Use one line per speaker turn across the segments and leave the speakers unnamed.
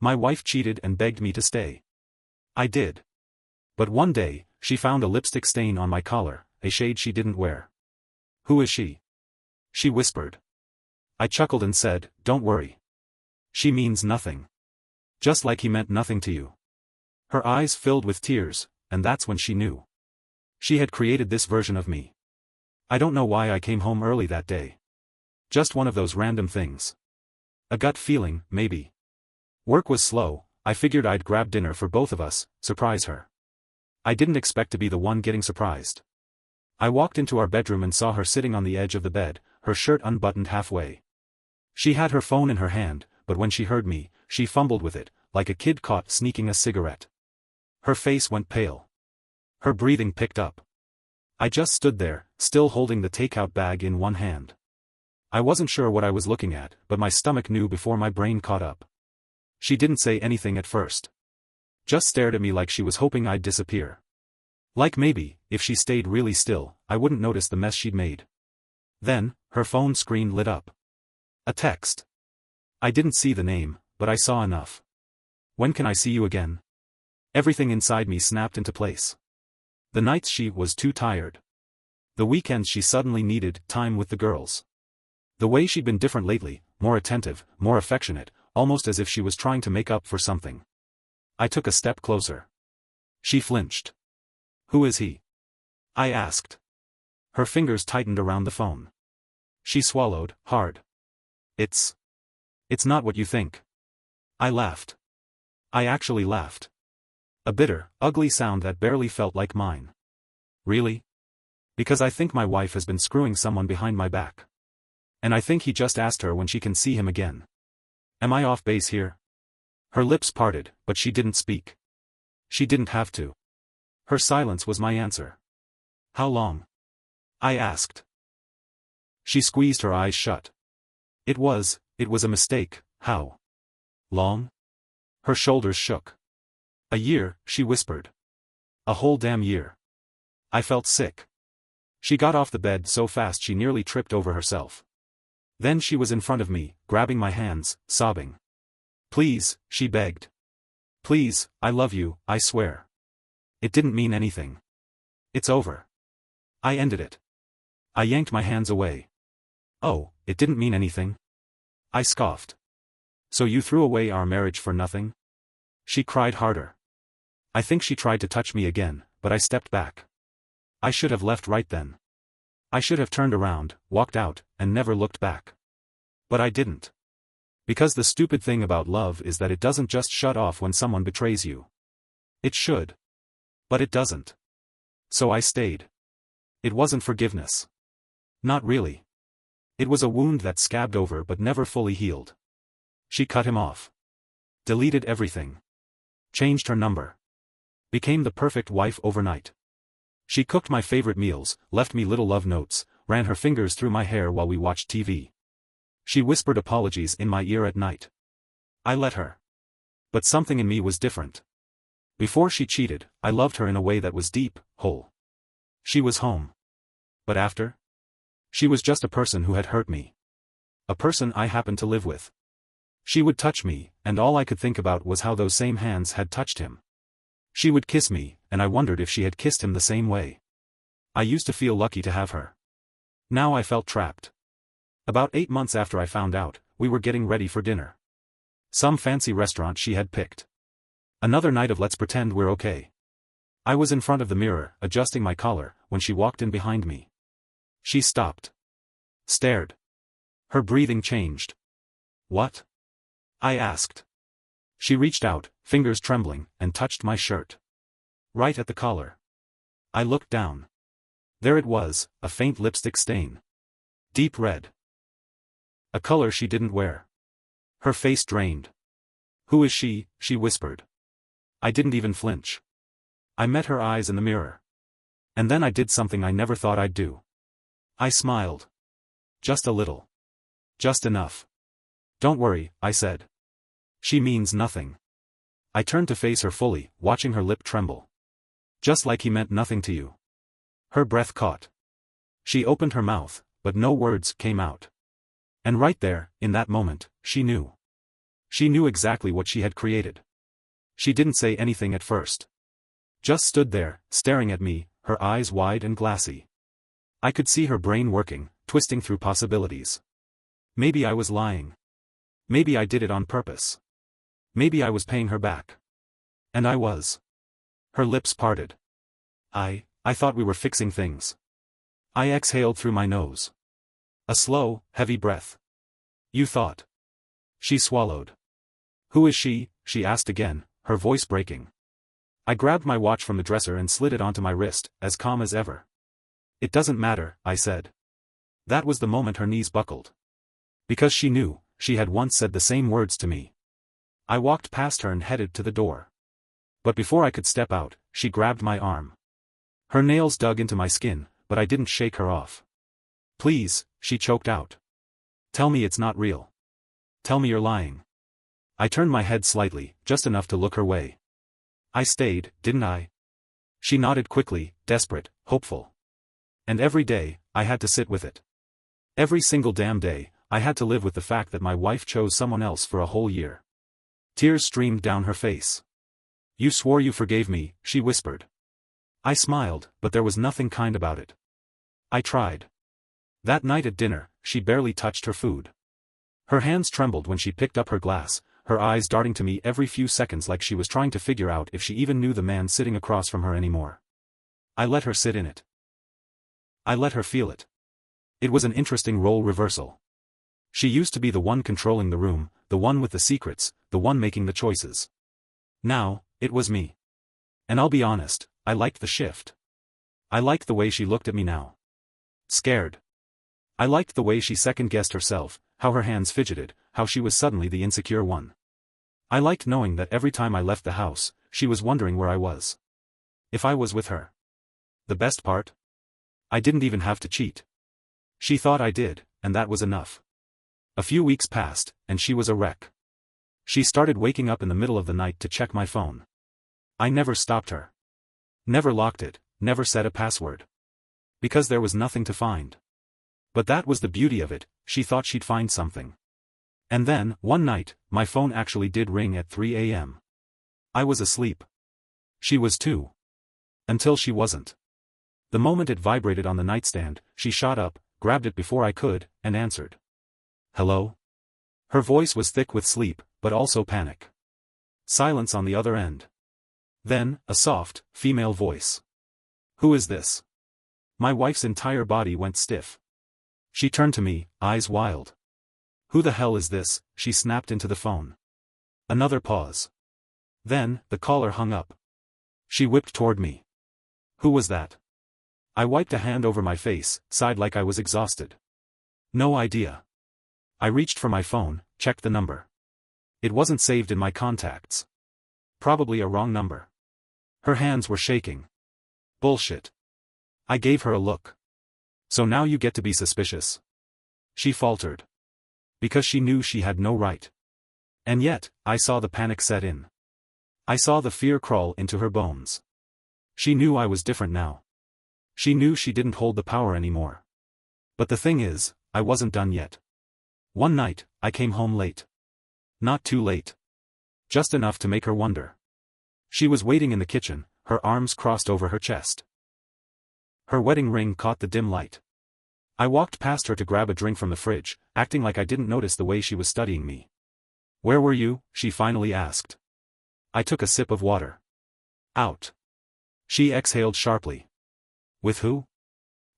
My wife cheated and begged me to stay. I did. But one day, she found a lipstick stain on my collar, a shade she didn't wear. Who is she? She whispered. I chuckled and said, don't worry. She means nothing. Just like he meant nothing to you. Her eyes filled with tears, and that's when she knew. She had created this version of me. I don't know why I came home early that day. Just one of those random things. A gut feeling, maybe. Work was slow, I figured I'd grab dinner for both of us, surprise her. I didn't expect to be the one getting surprised. I walked into our bedroom and saw her sitting on the edge of the bed, her shirt unbuttoned halfway. She had her phone in her hand, but when she heard me, she fumbled with it, like a kid caught sneaking a cigarette. Her face went pale. Her breathing picked up. I just stood there, still holding the takeout bag in one hand. I wasn't sure what I was looking at, but my stomach knew before my brain caught up. She didn't say anything at first. Just stared at me like she was hoping I'd disappear. Like maybe, if she stayed really still, I wouldn't notice the mess she'd made. Then, her phone screen lit up. A text. I didn't see the name, but I saw enough. When can I see you again? Everything inside me snapped into place. The nights she was too tired. The weekends she suddenly needed time with the girls. The way she'd been different lately, more attentive, more affectionate, almost as if she was trying to make up for something. I took a step closer. She flinched. Who is he? I asked. Her fingers tightened around the phone. She swallowed, hard. It's not what you think. I laughed. I actually laughed. A bitter, ugly sound that barely felt like mine. Really? Because I think my wife has been screwing someone behind my back. And I think he just asked her when she can see him again. Am I off base here? Her lips parted, but she didn't speak. She didn't have to. Her silence was my answer. How long? I asked. She squeezed her eyes shut. It was a mistake. How long? Her shoulders shook. A year, she whispered. A whole damn year. I felt sick. She got off the bed so fast she nearly tripped over herself. Then she was in front of me, grabbing my hands, sobbing. Please, she begged. Please, I love you, I swear. It didn't mean anything. It's over. I ended it. I yanked my hands away. Oh, it didn't mean anything? I scoffed. So you threw away our marriage for nothing? She cried harder. I think she tried to touch me again, but I stepped back. I should have left right then. I should have turned around, walked out, and never looked back. But I didn't. Because the stupid thing about love is that it doesn't just shut off when someone betrays you. It should. But it doesn't. So I stayed. It wasn't forgiveness. Not really. It was a wound that scabbed over but never fully healed. She cut him off. Deleted everything. Changed her number. Became the perfect wife overnight. She cooked my favorite meals, left me little love notes, ran her fingers through my hair while we watched TV. She whispered apologies in my ear at night. I let her. But something in me was different. Before she cheated, I loved her in a way that was deep, whole. She was home. But after? She was just a person who had hurt me. A person I happened to live with. She would touch me, and all I could think about was how those same hands had touched him. She would kiss me, and I wondered if she had kissed him the same way. I used to feel lucky to have her. Now I felt trapped. About 8 months after I found out, we were getting ready for dinner. Some fancy restaurant she had picked. Another night of let's pretend we're okay. I was in front of the mirror, adjusting my collar, when she walked in behind me. She stopped. Stared. Her breathing changed. What? I asked. She reached out, fingers trembling, and touched my shirt. Right at the collar. I looked down. There it was, a faint lipstick stain. Deep red. A color she didn't wear. Her face drained. Who is she? She whispered. I didn't even flinch. I met her eyes in the mirror. And then I did something I never thought I'd do. I smiled. Just a little. Just enough. Don't worry, I said. She means nothing. I turned to face her fully, watching her lip tremble. Just like he meant nothing to you. Her breath caught. She opened her mouth, but no words came out. And right there, in that moment, she knew. She knew exactly what she had created. She didn't say anything at first. Just stood there, staring at me, her eyes wide and glassy. I could see her brain working, twisting through possibilities. Maybe I was lying. Maybe I did it on purpose. Maybe I was paying her back. And I was. Her lips parted. I thought we were fixing things. I exhaled through my nose. A slow, heavy breath. You thought. She swallowed. Who is she? She asked again, her voice breaking. I grabbed my watch from the dresser and slid it onto my wrist, as calm as ever. It doesn't matter, I said. That was the moment her knees buckled. Because she knew, she had once said the same words to me. I walked past her and headed to the door. But before I could step out, she grabbed my arm. Her nails dug into my skin, but I didn't shake her off. Please, she choked out. Tell me it's not real. Tell me you're lying. I turned my head slightly, just enough to look her way. I stayed, didn't I? She nodded quickly, desperate, hopeful. And every day, I had to sit with it. Every single damn day, I had to live with the fact that my wife chose someone else for a whole year. Tears streamed down her face. You swore you forgave me, she whispered. I smiled, but there was nothing kind about it. I tried. That night at dinner, she barely touched her food. Her hands trembled when she picked up her glass, her eyes darting to me every few seconds like she was trying to figure out if she even knew the man sitting across from her anymore. I let her sit in it. I let her feel it. It was an interesting role reversal. She used to be the one controlling the room, the one with the secrets, the one making the choices. Now, it was me. And I'll be honest, I liked the shift. I liked the way she looked at me now. Scared. I liked the way she second-guessed herself, how her hands fidgeted, how she was suddenly the insecure one. I liked knowing that every time I left the house, she was wondering where I was. If I was with her. The best part? I didn't even have to cheat. She thought I did, and that was enough. A few weeks passed, and she was a wreck. She started waking up in the middle of the night to check my phone. I never stopped her. Never locked it, never set a password. Because there was nothing to find. But that was the beauty of it, she thought she'd find something. And then, one night, my phone actually did ring at 3 a.m. I was asleep. She was too. Until she wasn't. The moment it vibrated on the nightstand, she shot up, grabbed it before I could, and answered. Hello? Her voice was thick with sleep, but also panic. Silence on the other end. Then, a soft, female voice. Who is this? My wife's entire body went stiff. She turned to me, eyes wild. Who the hell is this? She snapped into the phone. Another pause. Then, the caller hung up. She whipped toward me. Who was that? I wiped a hand over my face, sighed like I was exhausted. No idea. I reached for my phone, checked the number. It wasn't saved in my contacts. Probably a wrong number. Her hands were shaking. Bullshit. I gave her a look. So now you get to be suspicious. She faltered. Because she knew she had no right. And yet, I saw the panic set in. I saw the fear crawl into her bones. She knew I was different now. She knew she didn't hold the power anymore. But the thing is, I wasn't done yet. One night, I came home late. Not too late. Just enough to make her wonder. She was waiting in the kitchen, her arms crossed over her chest. Her wedding ring caught the dim light. I walked past her to grab a drink from the fridge, acting like I didn't notice the way she was studying me. Where were you? She finally asked. I took a sip of water. Out. She exhaled sharply. With who?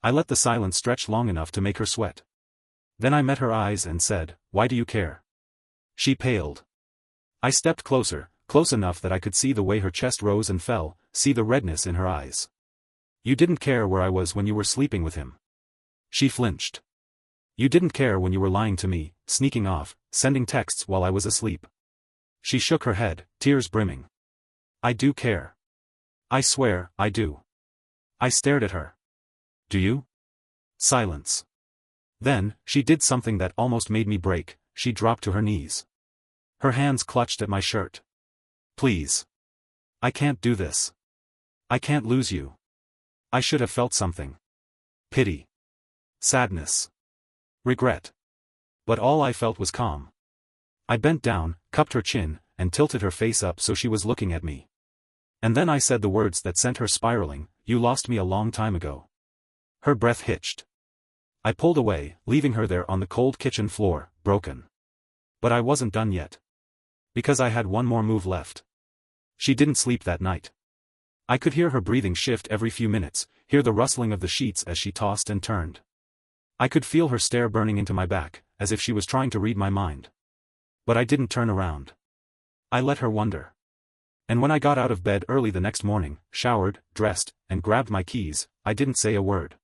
I let the silence stretch long enough to make her sweat. Then I met her eyes and said, why do you care? She paled. I stepped closer, close enough that I could see the way her chest rose and fell, see the redness in her eyes. You didn't care where I was when you were sleeping with him. She flinched. You didn't care when you were lying to me, sneaking off, sending texts while I was asleep. She shook her head, tears brimming. I do care. I swear, I do. I stared at her. Do you? Silence. Then, she did something that almost made me break, she dropped to her knees. Her hands clutched at my shirt. Please. I can't do this. I can't lose you. I should have felt something. Pity. Sadness. Regret. But all I felt was calm. I bent down, cupped her chin, and tilted her face up so she was looking at me. And then I said the words that sent her spiraling, "You lost me a long time ago." Her breath hitched. I pulled away, leaving her there on the cold kitchen floor, broken. But I wasn't done yet. Because I had one more move left. She didn't sleep that night. I could hear her breathing shift every few minutes, hear the rustling of the sheets as she tossed and turned. I could feel her stare burning into my back, as if she was trying to read my mind. But I didn't turn around. I let her wonder. And when I got out of bed early the next morning, showered, dressed, and grabbed my keys, I didn't say a word.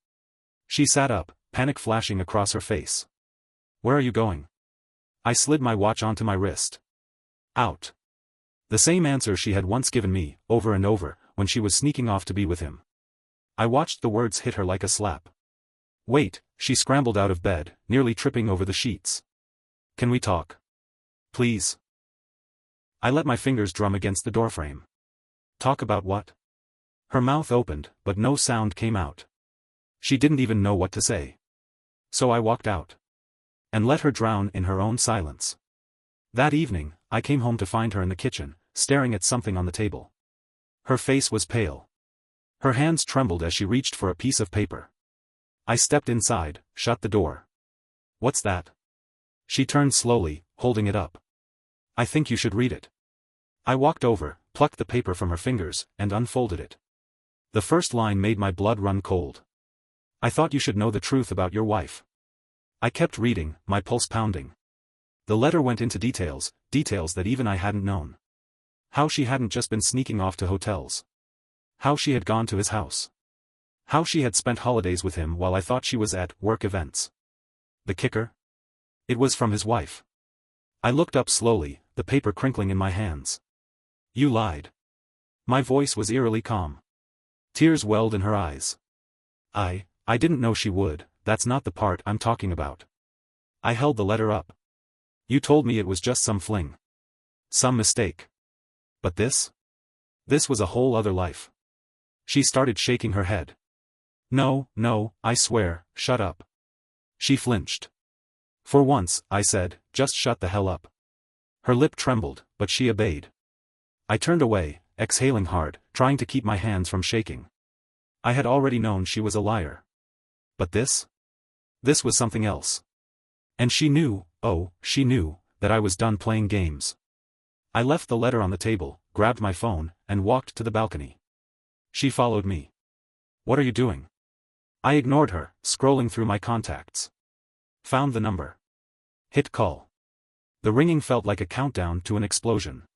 She sat up, panic flashing across her face. "Where are you going?" I slid my watch onto my wrist. "Out." The same answer she had once given me, over and over, when she was sneaking off to be with him. I watched the words hit her like a slap. "Wait," she scrambled out of bed, nearly tripping over the sheets. "Can we talk? Please?" I let my fingers drum against the doorframe. "Talk about what?" Her mouth opened, but no sound came out. She didn't even know what to say. So I walked out. And let her drown in her own silence. That evening, I came home to find her in the kitchen, staring at something on the table. Her face was pale. Her hands trembled as she reached for a piece of paper. I stepped inside, shut the door. "What's that?" She turned slowly, holding it up. "I think you should read it." I walked over, plucked the paper from her fingers, and unfolded it. The first line made my blood run cold. "I thought you should know the truth about your wife." I kept reading, my pulse pounding. The letter went into details that even I hadn't known. How she hadn't just been sneaking off to hotels. How she had gone to his house. How she had spent holidays with him while I thought she was at work events. The kicker? It was from his wife. I looked up slowly, the paper crinkling in my hands. "You lied." My voice was eerily calm. Tears welled in her eyes. I didn't know she would, that's not the part I'm talking about." I held the letter up. "You told me it was just some fling. Some mistake. But this? This was a whole other life." She started shaking her head. No, I swear, shut up." She flinched. "For once," I said, "just shut the hell up." Her lip trembled, but she obeyed. I turned away, exhaling hard, trying to keep my hands from shaking. I had already known she was a liar. But this? This was something else. And she knew, she knew, that I was done playing games. I left the letter on the table, grabbed my phone, and walked to the balcony. She followed me. "What are you doing?" I ignored her, scrolling through my contacts. Found the number. Hit call. The ringing felt like a countdown to an explosion.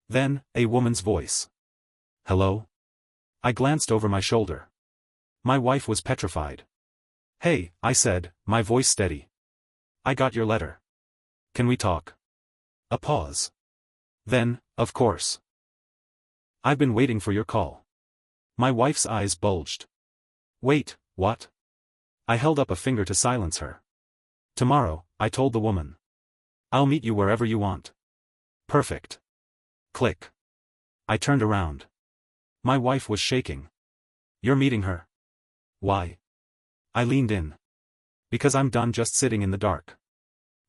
Then, a woman's voice. "Hello?" I glanced over my shoulder. My wife was petrified. "Hey," I said, my voice steady. "I got your letter. Can we talk?" A pause. Then, "Of course. I've been waiting for your call." My wife's eyes bulged. "Wait, what?" I held up a finger to silence her. "Tomorrow," I told the woman. "I'll meet you wherever you want." "Perfect." Click. I turned around. My wife was shaking. "You're meeting her?" "Why?" I leaned in. "Because I'm done just sitting in the dark."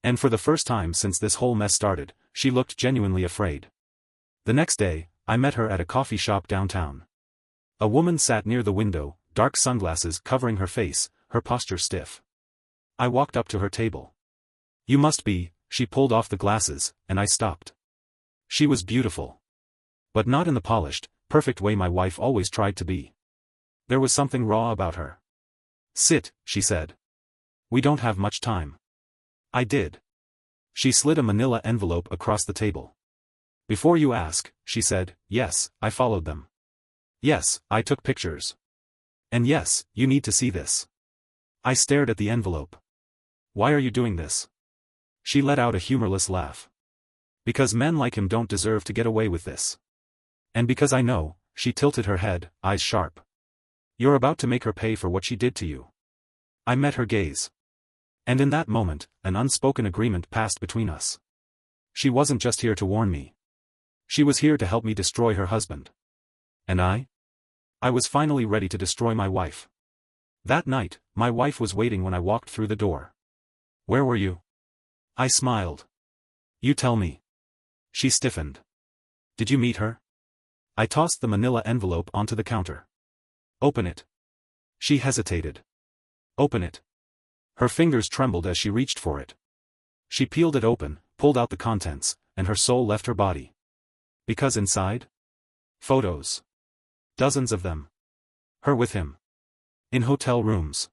And for the first time since this whole mess started, she looked genuinely afraid. The next day, I met her at a coffee shop downtown. A woman sat near the window, dark sunglasses covering her face, her posture stiff. I walked up to her table. "You must be," she pulled off the glasses, and I stopped. She was beautiful. But not in the polished, perfect way my wife always tried to be. There was something raw about her. "Sit," she said. "We don't have much time." I did. She slid a manila envelope across the table. "Before you ask," she said, "yes, I followed them. Yes, I took pictures. And yes, you need to see this." I stared at the envelope. "Why are you doing this?" She let out a humorless laugh. "Because men like him don't deserve to get away with this. And because I know," she tilted her head, eyes sharp. "You're about to make her pay for what she did to you." I met her gaze. And in that moment, an unspoken agreement passed between us. She wasn't just here to warn me. She was here to help me destroy her husband. And I was finally ready to destroy my wife. That night, my wife was waiting when I walked through the door. "Where were you?" I smiled. You tell me. She stiffened. Did you meet her? I tossed the manila envelope onto the counter. Open it. She hesitated. Open it. Her fingers trembled as she reached for it. She peeled it open, pulled out the contents, and her soul left her body. Because inside? Photos. Dozens of them. Her with him. In hotel rooms.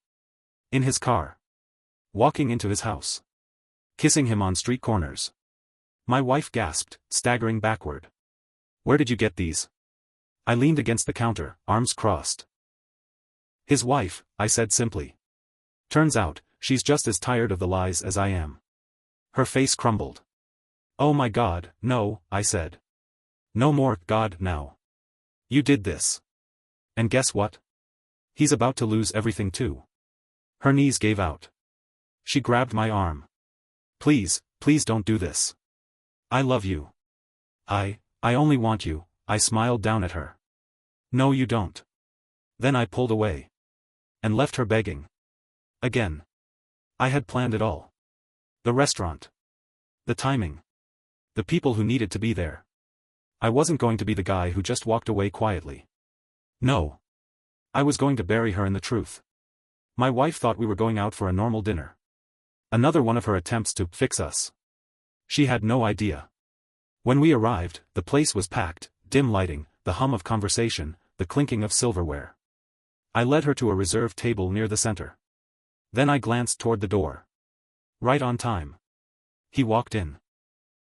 In his car. Walking into his house. Kissing him on street corners. My wife gasped, staggering backward. Where did you get these? I leaned against the counter, arms crossed. His wife, I said simply. Turns out, she's just as tired of the lies as I am. Her face crumbled. Oh my God, no, I said. No more, God, now. You did this. And guess what? He's about to lose everything too. Her knees gave out. She grabbed my arm. Please, please don't do this. I love you. I only want you, I smiled down at her. No you don't. Then I pulled away. And left her begging. Again. I had planned it all. The restaurant. The timing. The people who needed to be there. I wasn't going to be the guy who just walked away quietly. No. I was going to bury her in the truth. My wife thought we were going out for a normal dinner. Another one of her attempts to fix us. She had no idea. When we arrived, the place was packed, dim lighting, the hum of conversation, the clinking of silverware. I led her to a reserved table near the center. Then I glanced toward the door. Right on time. He walked in.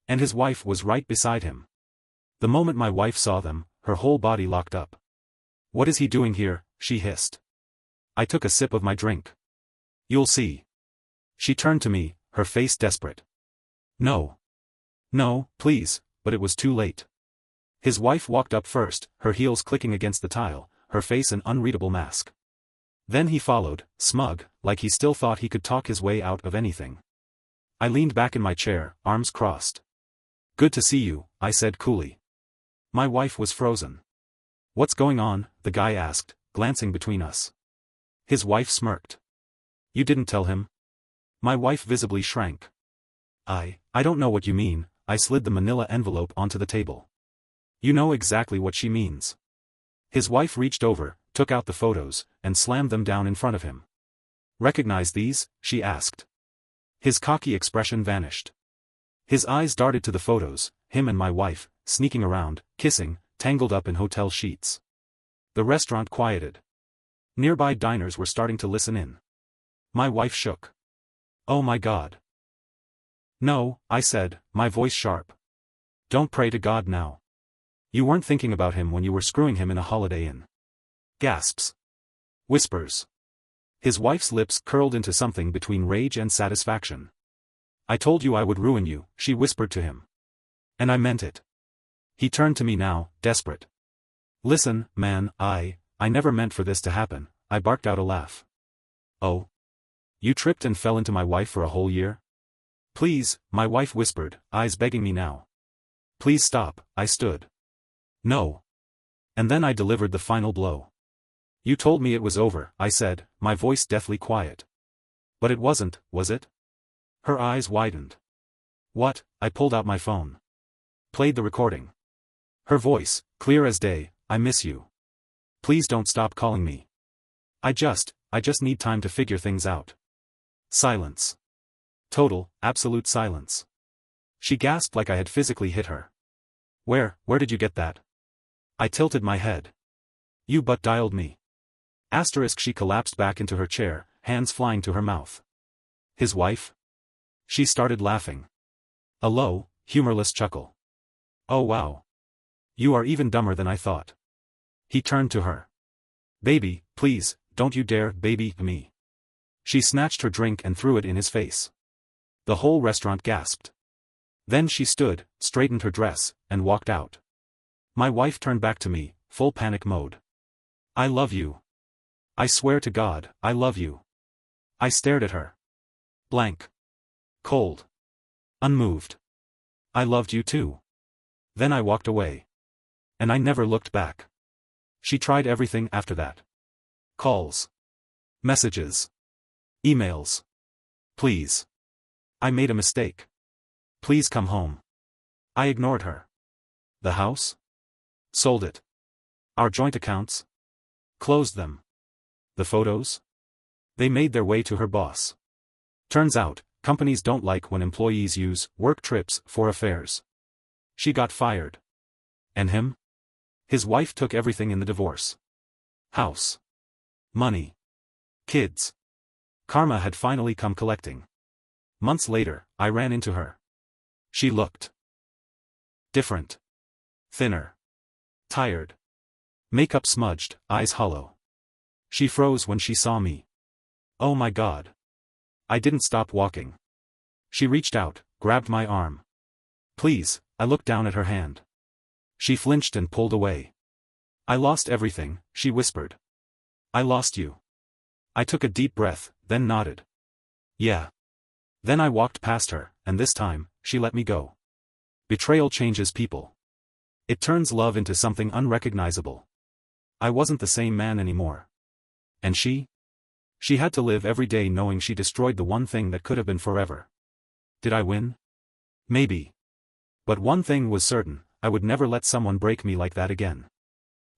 And his wife was right beside him. The moment my wife saw them, her whole body locked up. What is he doing here? She hissed. I took a sip of my drink. You'll see. She turned to me, her face desperate. No. No, please, but it was too late. His wife walked up first, her heels clicking against the tile, her face an unreadable mask. Then he followed, smug, like he still thought he could talk his way out of anything. I leaned back in my chair, arms crossed. Good to see you, I said coolly. My wife was frozen. What's going on? The guy asked, glancing between us. His wife smirked. You didn't tell him? My wife visibly shrank. I don't know what you mean, I slid the manila envelope onto the table. You know exactly what she means. His wife reached over, took out the photos, and slammed them down in front of him. Recognize these? She asked. His cocky expression vanished. His eyes darted to the photos, him and my wife, sneaking around, kissing, tangled up in hotel sheets. The restaurant quieted. Nearby diners were starting to listen in. My wife shook. Oh my God. No, I said, my voice sharp. Don't pray to God now. You weren't thinking about him when you were screwing him in a Holiday Inn. Gasps. Whispers. His wife's lips curled into something between rage and satisfaction. I told you I would ruin you, she whispered to him. And I meant it. He turned to me now, desperate. Listen, man, I never meant for this to happen, I barked out a laugh. Oh? You tripped and fell into my wife for a whole year? Please, my wife whispered, eyes begging me now. Please stop, I stood. No. And then I delivered the final blow. You told me it was over, I said, my voice deathly quiet. But it wasn't, was it? Her eyes widened. What? I pulled out my phone. Played the recording. Her voice, clear as day, I miss you. Please don't stop calling me. I just need time to figure things out. Silence. Total, absolute silence. She gasped like I had physically hit her. Where did you get that? I tilted my head. You but dialed me. Asterisk. She collapsed back into her chair, hands flying to her mouth. His wife? She started laughing. A low, humorless chuckle. Oh wow. You are even dumber than I thought. He turned to her. Baby, please, don't you dare baby me. She snatched her drink and threw it in his face. The whole restaurant gasped. Then she stood, straightened her dress, and walked out. My wife turned back to me, full panic mode. I love you. I swear to God, I love you. I stared at her. Blank. Cold. Unmoved. I loved you too. Then I walked away. And I never looked back. She tried everything after that. Calls. Messages. Emails. Please. I made a mistake. Please come home. I ignored her. The house? Sold it. Our joint accounts? Closed them. The photos? They made their way to her boss. Turns out, companies don't like when employees use work trips for affairs. She got fired. And him? His wife took everything in the divorce. House. Money. Kids. Karma had finally come collecting. Months later, I ran into her. She looked different. Thinner. Tired. Makeup smudged, eyes hollow. She froze when she saw me. Oh my God. I didn't stop walking. She reached out, grabbed my arm. Please, I looked down at her hand. She flinched and pulled away. I lost everything, she whispered. I lost you. I took a deep breath, then nodded. Yeah. Then I walked past her, and this time, she let me go. Betrayal changes people. It turns love into something unrecognizable. I wasn't the same man anymore. And she? She had to live every day knowing she destroyed the one thing that could have been forever. Did I win? Maybe. But one thing was certain, I would never let someone break me like that again.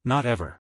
Not ever.